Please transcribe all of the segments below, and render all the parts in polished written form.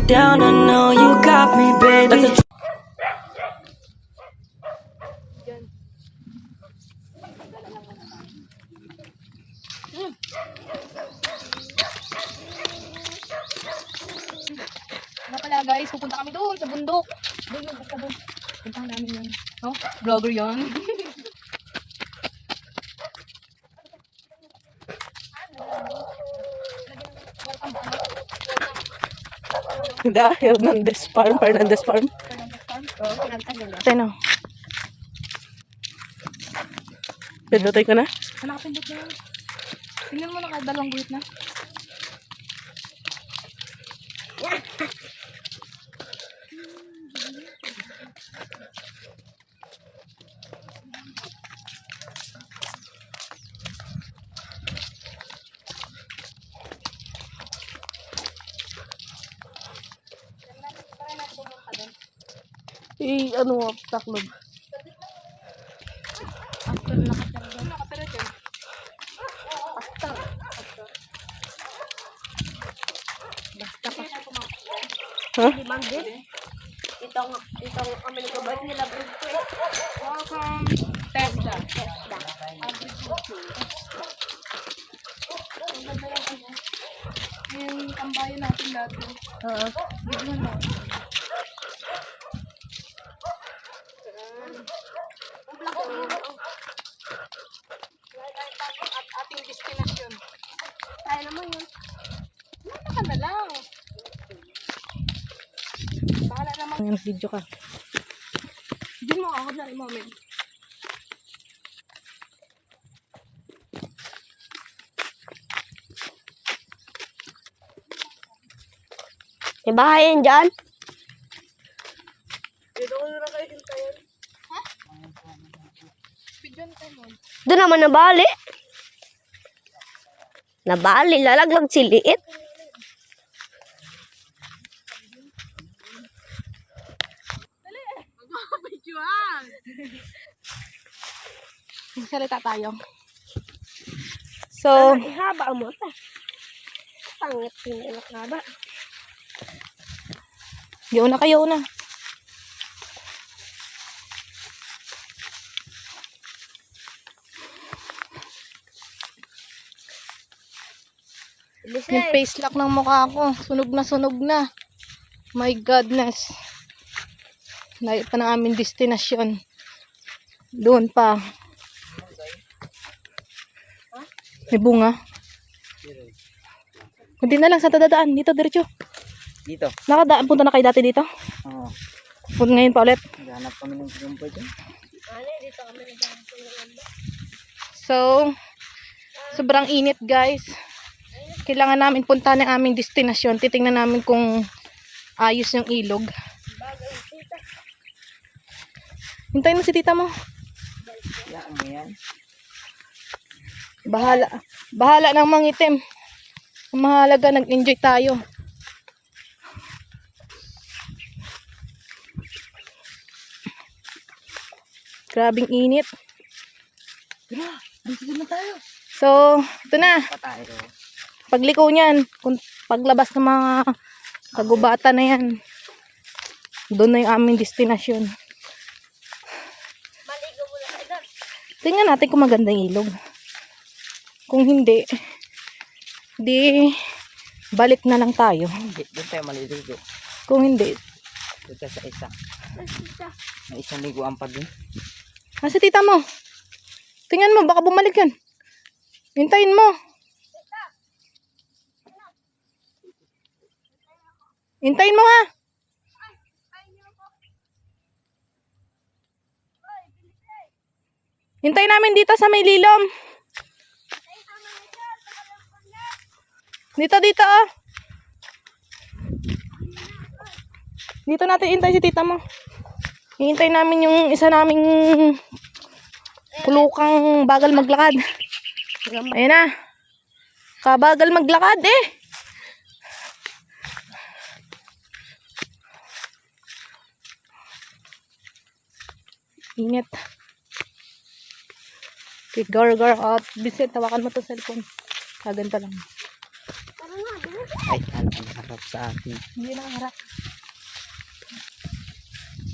down, I know you got me, baby. Nga pala guys, pupunta kami doon sa bundok. Doon yung basta doon. Puntahan namin yun. No? Vlogger yun. Dahil Hernandez Farm, Fernandez Farm. Tayo na. Pindutin ko na. Nakapindot na yun. Tingnan mo na kahit dalawang guhit na. Ano, taklob. Huh? Itong kami nagkabait nila bro. Welcome. Tesla. Yung tambayan natin dati. Bigyan mo. At ating destination. Tayo naman yun. Mata ka na lang. Bahala naman. Ngayon, video ka. Hindi mo ako na rin moment. May bahay yan dyan? Bigyan tayo mo. Doon naman nabali. Nabali, lalaglag si liit. Bigyan! Salita tayo. So, Ihaba mo ta. Pangit pinilak nga ba? yun na kayo na. Yung face lock ng mukha ko, sunog na. My goodness. Layo pa ng aming destinasyon. Doon pa. May bunga. Hindi na lang sa dadaan. Dito, diretso. Dito. Nakadaan, punta na kayo dati dito. Oo. Punta ngayon pa ulit. Hanap kami ng kumpay dyan. So, sobrang init guys. Kailangan namin puntahan ang aming destinasyon. Titingnan namin kung ayos yung ilog. Hintayin mo si tita mo. Yaan mo yan. Bahala ng mangitim. Ang mahalaga, nag-enjoy tayo. Grabing init. Dito na tayo. So, ito na. Patayo. Pagliko niyan, kung paglabas ng mga kagubatan na yan, doon na yung aming destinasyon. Maligo mo na kayo. Tingnan natin kung maganda yung ilog. Kung hindi, di balik na lang tayo. Doon tayo maliligo. Kung hindi, Doon tayo sa isa. May isang liguan pa din. nasa tita mo. Tingnan mo, baka bumalik yan. Hintayin mo. Hintayin mo ha. Hintayin namin dito sa may lilom. Dito oh. Dito natin hintay si tita mo. Hihintay namin yung isa naming kulukang bagal maglakad. Ayan na. Kabagal maglakad eh. Ingat. Okay, gar at bisit. Tawakan mo to cellphone. Kaganda lang. Tara na, Ay, ano ang harap sa akin? Hindi nakaharap.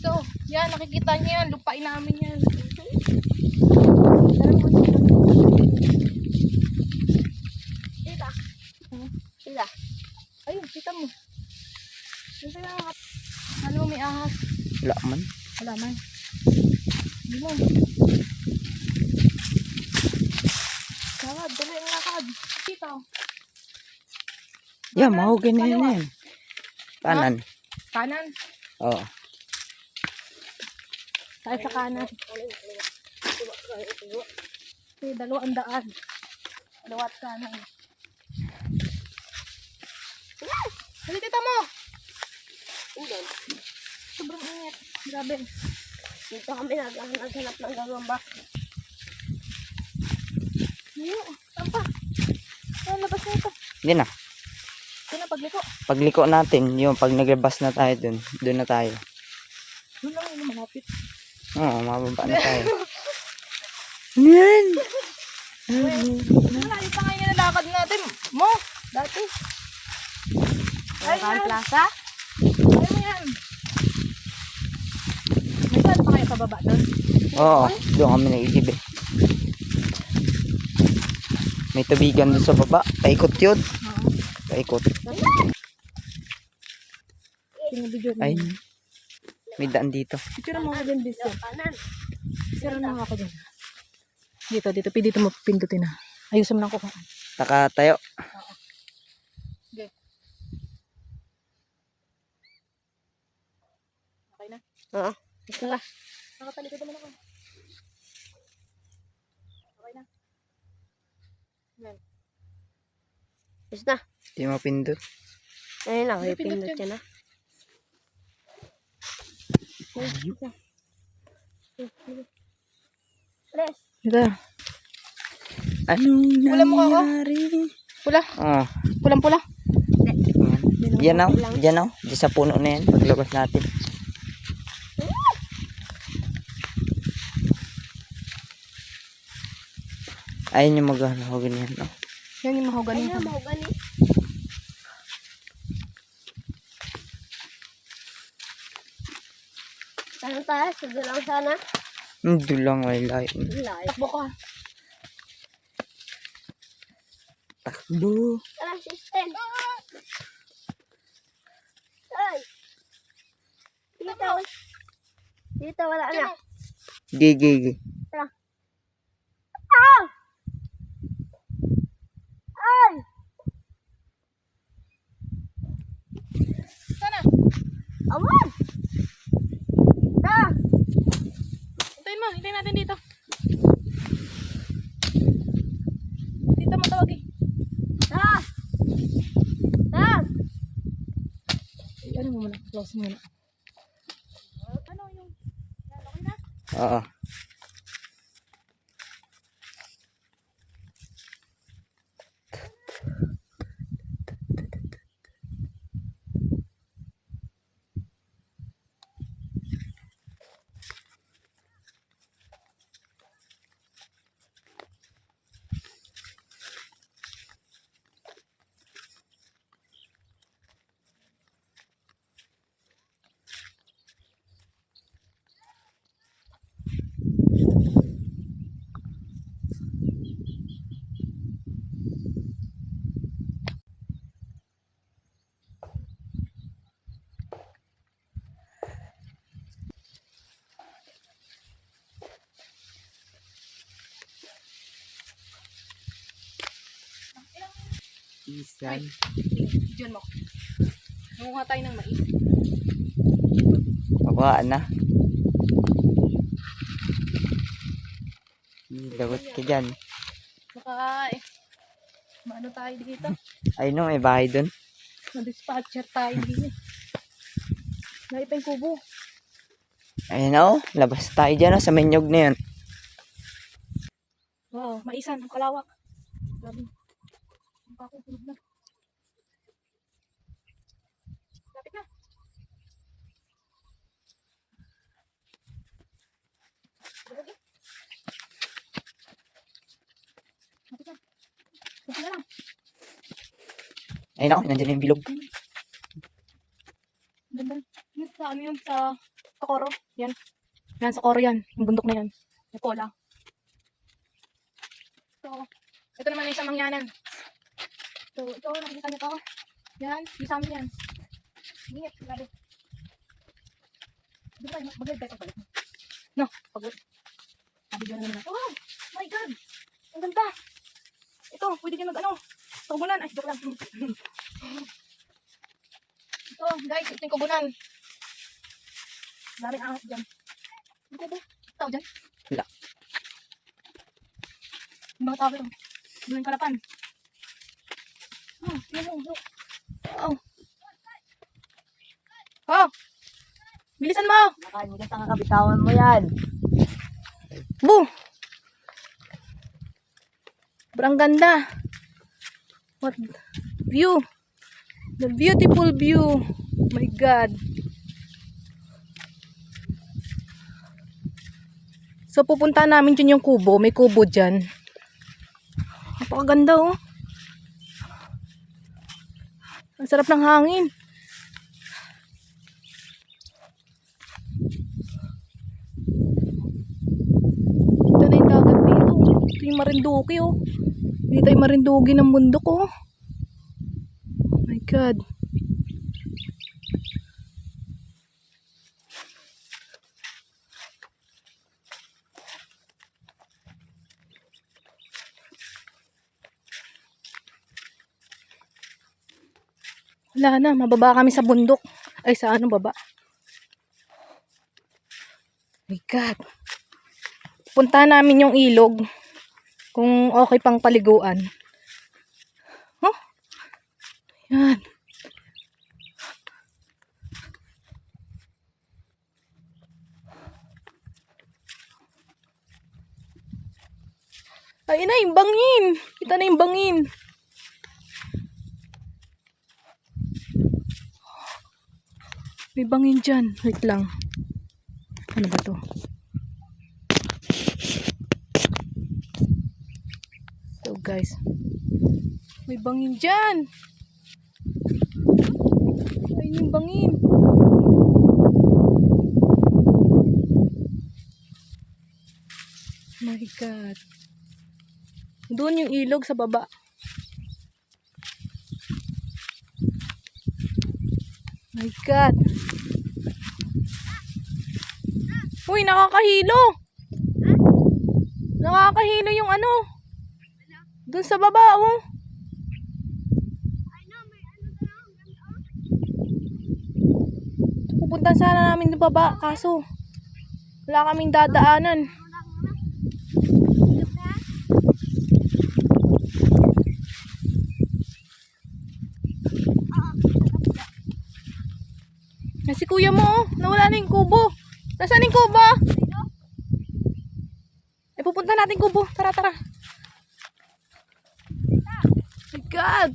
So, yan, nakikita niyo yan. Lupain namin yan. Tita. Tita. Ayun, kita mo. Kasi na, ano may ahas. Wala man. Wala man. Hindi mo. Lakad, dali ang lakad. Dito. Yeah, mahugin na yan. Kanan. Kanan. Oo. Tayo sa kanan. Okay, 200. Dalawa at kanan. Dali, tita mo. Sobrang init. Grabe. Dito kami naghanap ng gagamba. Ayo, saan pa? Ayan, labas na ito. Hindi na. Ito na, pagliko. Pagliko natin, yung pag naglabas na tayo dun na tayo. Doon lang yung malapit. Oo, mababa na tayo. Yan! Malayo pa ngayon na lakad natin. Mo, dati. Ayun yan. Plaza? Ayun yan. May saan pa kayo pababa doon? Oo, doon kami naigib eh. May tubigan doon sa baba. Paikot yun. Paikot. Sinibidyo Ay, may daan dito. picture mo ako dyan, Bisyo. Kanan. Picture mo ako dyan. Dito. Dito mo pindutin na. Ayusin mo lang ko kung Nakatayo. okay. Okay na. Oo. Ito na. Nakatalikod naman ako. Okay na. Yan. Ito na. Di mapindot. Ayun lang. Hindi, Pindot pindot yan na. Tres. Ito. Anong Wala mo ako? nangyari? Pula. Oo. Pulang-pula. Yan o. Diyan o. Diyan sa puno na yan. Paglabas natin. Ayun yung maghahawin yan. No? Yan yung mahogany. Ayun mo gani. Saan tayo? Sa dulang sana? Hindi lang ay layo. Layo. Takbo ko ha. Takbo. Tara, system. Ay. Dito. Dito, wala na. Gigi. Tara. Ah! Ay! Sana. Awan! Tara! Hintayin natin dito. Dito mo tawag eh. Tara! Tara! Ano mo muna? Close muna. Ano yung... Yan, okay na? Oo. Isan. Diyan mo. Nangunga tayo ng mais. Babaan na. Lagot ka dyan. Baka eh. Maano tayo dito? Ay no, may bahay dun. Na-dispatcher tayo dito. Naipay kubo. Ayun na oh. Labas tayo dyan oh, sa menyog na yun. Wow, maisan. Ang kalawak. Grabe. Ang kakutulog na. Lapit na. Lapit na. Lapit na lang. Ayun ako, nandiyan yung bilog. Ganda. Yun sa ano yun sa Socorro. Yan. Yan, Socorro yan. Yung bundok na yan. May cola. So, ito naman yung sa Mangyanan. So, ito, nakikita niyo to. Yan, yung sa amin yan. Ingat, grabe. Di ba, bagay tayo pagbalik mo. No, pagbalik. Sabi dyan naman na. Oh, my God! Ang ganda! Ito, pwede kayo mag-ano. Kubunan. Ay, joke lang. Ito, guys, ito yung kubunan. Daming ahas dyan. Ang kubo. Tao dyan? Wala. Yung mga tao ito. Doon yung kalapan. Oh, yun mo. Look. Oh. Oh! Bilisan mo! Nakalimutan ka kabitawan mo yan. Bu! Sobrang ganda. What view. The beautiful view. My God. So pupunta namin dyan yung kubo. May kubo dyan. Napakaganda oh. Ang sarap ng hangin. Ito na yung dagat dito. Ito yung Marinduque oh. Dito yung Marinduque ng bundok oh. Oh my God. Wala na, mababa kami sa bundok. Ay, sa ano baba? My God. Punta namin yung ilog. Kung okay pang paliguan. Oh. Yan. Ayun na yung bangin. Kita na yung bangin. May bangin dyan. Wait lang. Ano ba to? So guys. May bangin dyan. Ayun yung bangin. My God. Doon yung ilog sa baba. My God. Uy, nakakahilo. Nakakahilo yung ano. Doon sa baba, oh. Pupunta sana namin doon baba, kaso wala kaming dadaanan. Na si kuya mo, oh. Nawala na yung kubo. Nasaan yung kubo? Eh, pupunta natin kubo. Tara, tara. My God.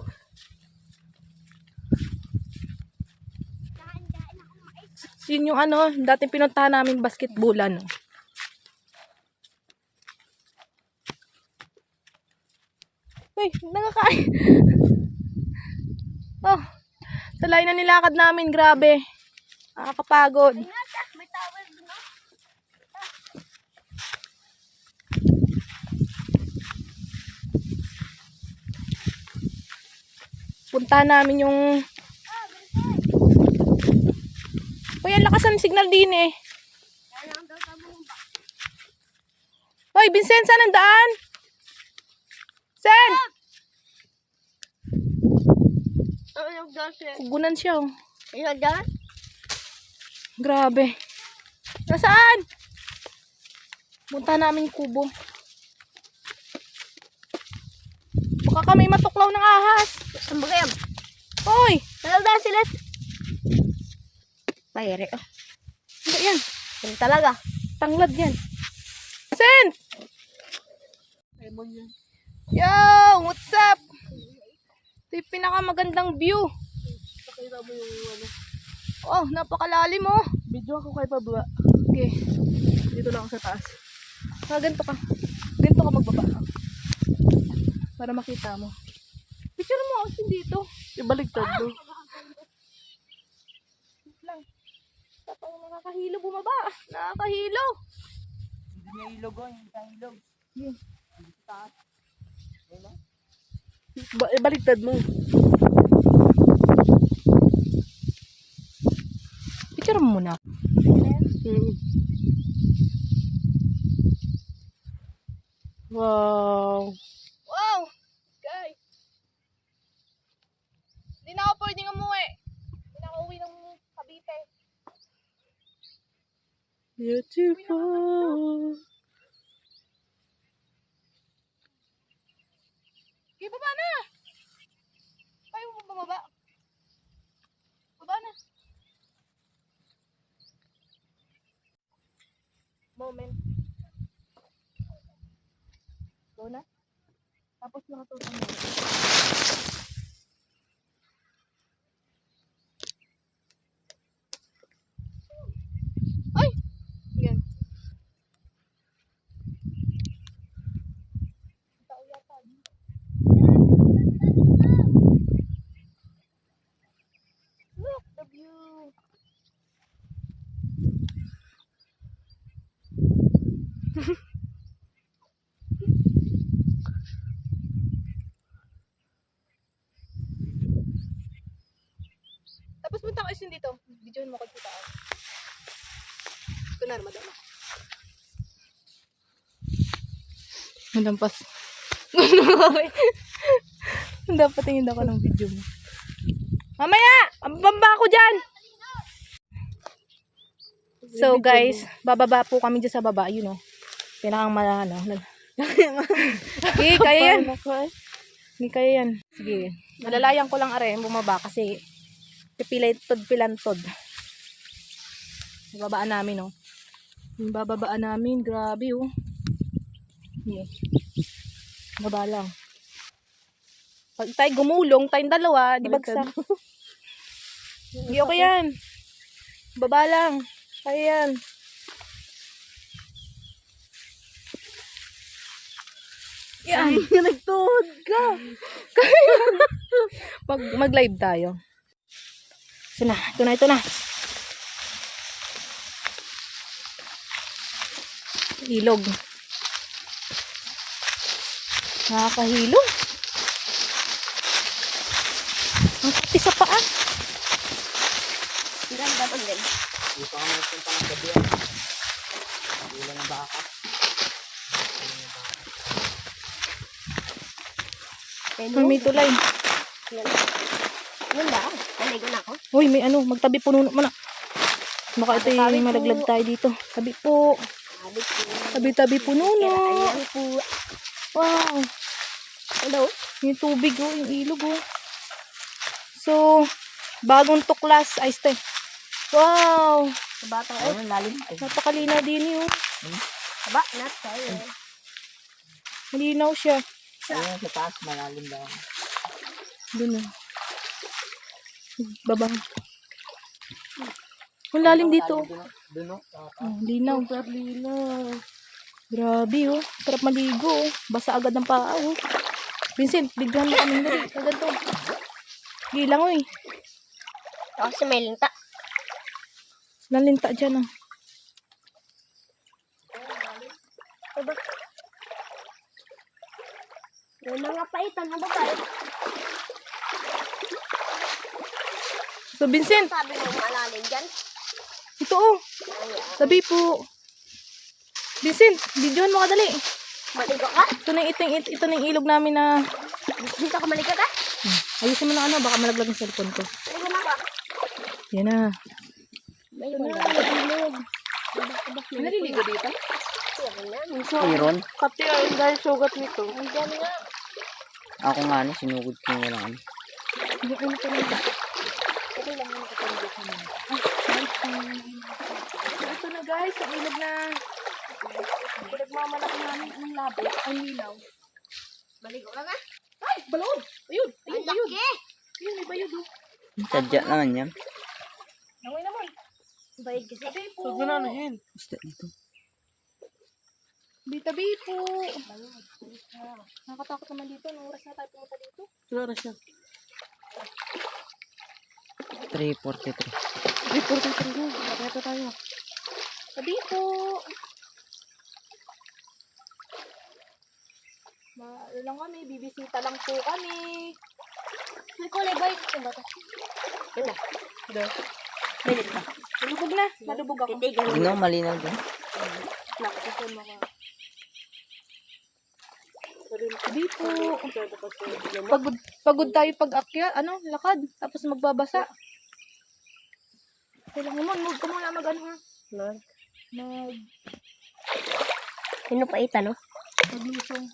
Yun yung ano, dating pinuntahan namin basketballan. Uy, nakakain. Oh, talay na nilakad namin, grabe. Nakakapagod. Punta namin yung... Uy, ang lakas ng signal din eh. Uy, Vincent, saan ang daan? Sen! Kugunan siya oh. Grabe. Nasaan? Punta namin yung kubo. Baka kami matuklaw ng ahas. Saan ba kayo? Hoy! Nalagdaan sila. Mayari. Oh. Hindi yan. Yan talaga. Tanglad yan. Sen! Yo! What's up? Ito yung pinakamagandang view. Pakita mo yung ano. Oh, napakalalim oh. Video ako kay Pabba. Okay. Dito lang ako sa taas. Ganito ka. Ganito ka magbaba. Para makita mo. Wait Picture mo asin dito. Ibaligtad mo. Lang. Tapos nakakahilo bumaba. Nakakahilo. Hindi may ilog oh, hindi tayo ilog. Ibaligtad mo. Picture mo muna. Wow. Wow! Guys! Hindi na ako pwedeng umuwi. Hindi na ako uwi ng Cavite. Beautiful. Okay, baba na! Tayo mo bumaba. Baba na. Moment. Go na. Tapos nakatutok mo. Ay! Yan. Tao yata. Look the view. Tapos punta ka isin dito. Videohan mo ko dito. Kunar, madama. Madampas. Dapat tingin ako ng video mo. Mamaya! Bamba ako dyan! So guys, bababa po kami dyan sa baba. Yun o. Pinakang malano. Okay, kaya yan. Hindi kaya yan. Sige. Nalalayan ko lang are bumaba kasi pilantod. Bababaan namin oh. Yung bababaan namin, grabe oh. Yeah. Baba lang. Pag tayo gumulong, tayong dalawa, di bagsak. Hindi okay yan. Baba lang. Kaya yan. Yan. Nagtuhod ka. Mag-live tayo. Ito na. Ilog. Nakakahilo. Ang kapti sa paa. Ganda man din. Dito kami nagpunta ng gabi yan. Ulan ng baka. May tulay. Yun lang. Naligo na ako. Uy, may ano, magtabi puno mo na. Baka ito yung malaglag tayo dito. Tabi po. Sabi ko. Tabi-tabi puno no. Ayan po. Wow. Hello? Yung tubig oh, yung ilog oh. So, bagong tuklas. Ay, ste. Wow. Bata ko. Ayun, lalim. Napakalinaw din yun. Aba, not tayo. Malinaw siya. Ayun, sa taas, malalim daw. Doon na. Babang. Ang lalim dito. Doon oh. Oh, linaw. Grabe oh. Sarap maligo oh. Basa agad ng paa oh. Vincent, bigyan mo kami dali. Agad to. Gilang oh eh. Ako si may linta. Lalinta dyan oh. Aba. May mga paitan na babae. So Vincent, Sabi mo malalim dyan. ito oh. Tabi po. Vincent, videohan mo ka dali. Maligo ka? Ito na yung ilog namin na Dito ka maligo ka? ayusin mo na ano, baka malaglag yung cellphone ko. Maligo na ka. Yan na. May Ito na, wala. ilog. Naliligo dito? Mayroon. Kati ayun dahil sugat nito. Andyan nga. Ako nga ni, sinugod ko yung walang ano. Ano ka na ba? Okay lang yun kapag ito na guys, ang ilog na pinagmamalaki namin ang labo, ang lilaw. Maligo ka nga? Ay, balon! Ayun! Ang Ayun! laki! Ayun, may bayod oh. Sadya naman yan. Nangoy naman. Bayad kasi. Sabi po. Huwag mo na anuhin. Basta ito. Bitabi po. Nakakatakot naman dito. Anong oras na tayo pumunta dito? Ano oras na? 3:43. Report na tayo. Bakit tayo? Tabi po. Ano lang kami, bibisita lang po kami. May kulay ba yung ba ito? Yun na. Bilit na. Malubog na. Malubog ako. Titigan mo. Ano, malinaw din. Nakakasal mo ka. Tabi po. Pagod tayo pag-akya. Lakad. Tapos magbabasa. Kailangan mo, huwag ka muna mag-ano ha. Sino pa ita, no? Maglusong.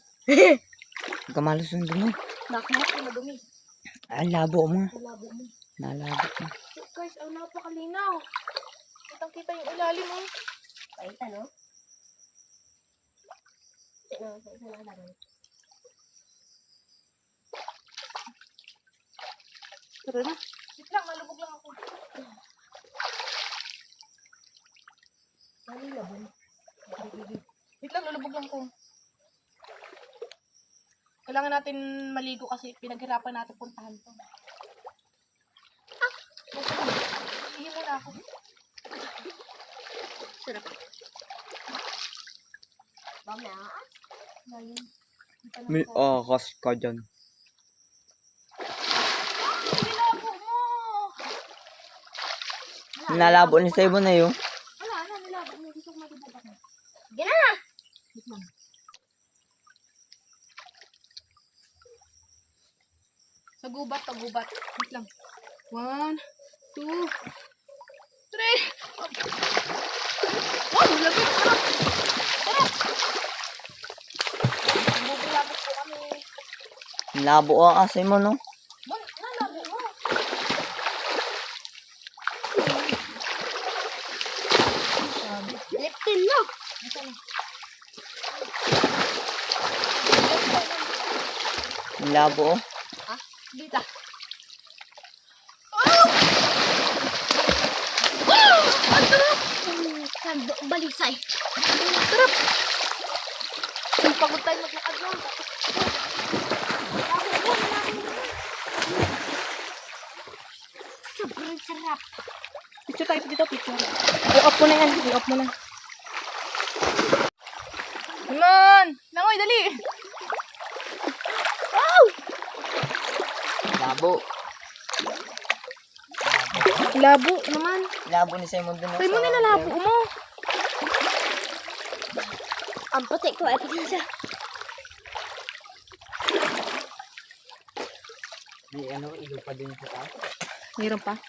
Kamalusun din mo. Nakakahap na madumi. Ang labo mo. Malabo mo. Nalabo mo. Guys, napakalinaw. Kitang-kita yung ilalim mo. Pa ita, no? Sino na lang. Tara na. Wait lang, malubog lang ako. Wait lang, lulubog lang ako. Kailangan natin maligo kasi pinaghirapan natin puntahan to. Sige muna ako. Sarap. Mamaya. Ngayon. May akas ka dyan. Nilabo mo! Nalabo ni Sebo na yun. Nilabo mo. Gusto ko malubog ako. Gina! Wait lang. Sa gubat. Wait lang. 1, 2, 3. Oh, lapit. Tara. Bubulabot po kami. Labo ang asay mo, no? Nalabo mo. Liptin, no? Ang labo, oh. Dita. Balisay. Sarap. Pagod tayo maglakad mo. Sobrang sarap. Picture tayo dito, picture. I-off mo na yan. I-off mo na. Come on! Langoy, dali! Labo. Labo naman. Labo ni Simon dun, no? Tayo mo nilalabo mo. Ang puti ko ay pinsa. May ano, ilo pa din sa taas. Mayroon pa.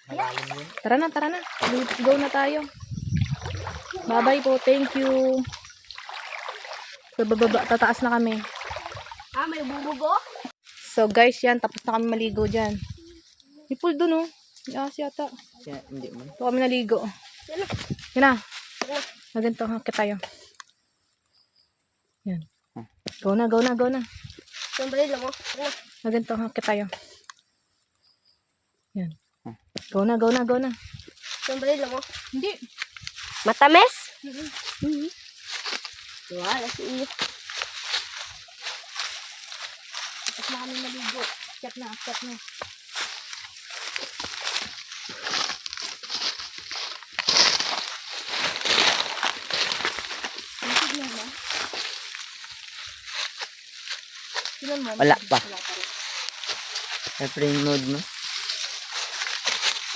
Malalim yun. Tara na. Go na tayo. Bye-bye po. Thank you. Sa bababa, tataas na kami. May bubugo? So guys, yan. Tapos na kami maligo dyan. May pool dun, oh. May ahas yata. Kaya, hindi mo. Ito kami naligo. Yan na. Na ganito, hakit tayo. Yan. Go na. Siyempre lang mo. Na ganito, hakit tayo. Yan. Go na. Siyempre lang mo. Hindi. Matamis? Wala si iyo. Tapos na kami maligo. Akyat na. Tignan mo. Wala pa. Wala pa rin. Airplane mode, no?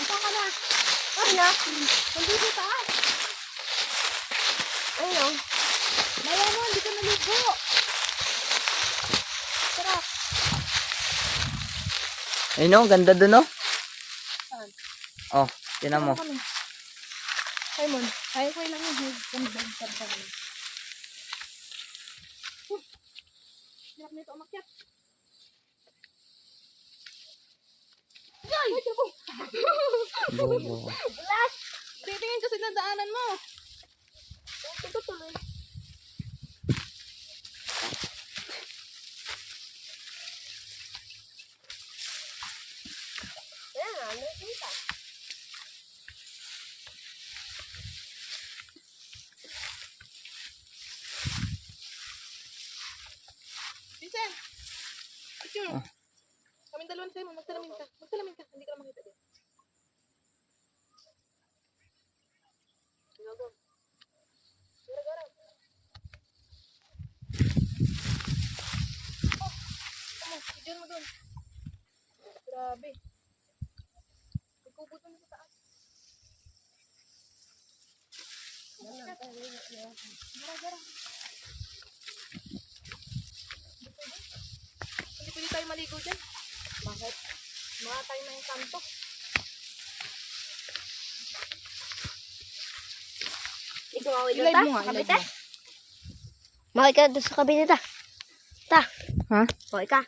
Asa ka na? Ano? Nandito taas. Ano? Maya mo, hindi ka naligo. Sarap. Ay, no? Ganda dun, no? Saan? Oh, tinan mo. Kami. Simon, ayaw ko lang yung hug. Kami ba? Hirap nito umakyat. Ay! Bobo. Titingin kasi na daanan mo. Ito tuloy. Yan, nakita. Jen! Picture! Kaming dalawa sa'yo, magsalamin ka. Magsalamin ka, hindi ka na makita din. Go. Gara-gara. Oh, si Jen mo doon. Grabe. Ikubo doon sa taas. Gara-gara. Hindi pwede tayo maligo dyan. Bakit? Makatay na yung kanto. Ikaw ako I-live ta? mo nga, i-live Kabite? mo. Makay ka doon sa kabite ta. Ta. Ha? Okay ka.